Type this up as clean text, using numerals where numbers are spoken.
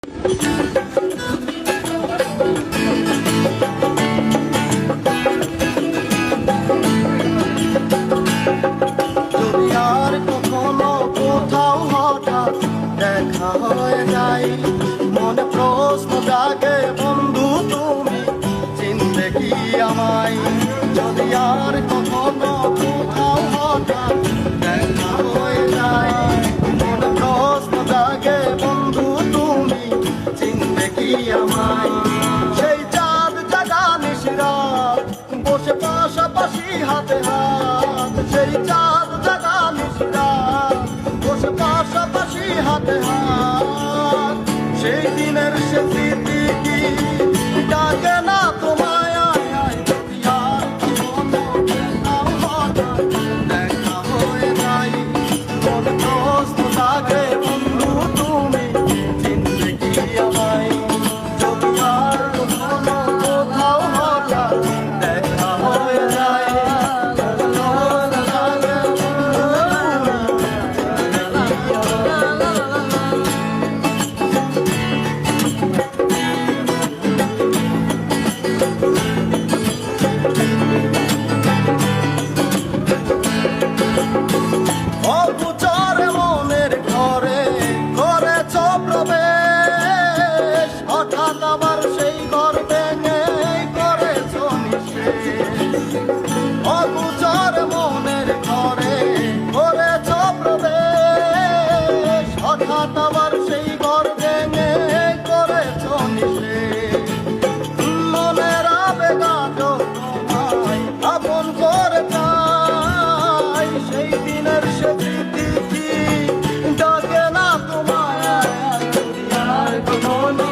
যদি আর কখনো কোথাও হঠাৎ দেখা হয়ে যায়, মনে প্রশ্ন জাগে বন্ধু তুমি চিনতে কি আমায়? যদি আর কখনো কোথাও হঠাৎ দেখা হয়ে যায়, মনে প্রশ্ন জাগে বন্ধু তুমি চিনতে কি আমায়? সেই চাঁদ জাগা নিশিরাত বসে পাশাপাশি হাতে হাত, সেই চাঁদ জাগা নিশিরাত বসে পাশাপাশি হাতে হাত, সেই দিনের সে স্মৃতি কি ডাকে না তোমায়? যদি আর কখনো কোথাও হঠাৎ দেখা হয়ে যায়, মনে প্রশ্ন জাগে বন্ধু তুমি চিনতে কি আমায়? যদি আর কখনো কোথাও হঠাৎ দেখা হয়ে যায়, প্রশ্ন জাগে বন্ধু তুমি অগোচরে মনের ঘরে করেছ প্রবেশ, হঠাৎ আবার সেই ঘর ভেঙে করেছ নিঃশেষ। অগোচরে মনের ঘরে করেছ প্রবেশ, হঠাৎ আবার সেই ঘর ভেঙে করেছ নিঃশেষ। মনের আবেগ আজও তোমায় আপন করে চাই, সেই দিনের সে স্মৃতি কি ডাকে না তোমায়? যদি আর কখনো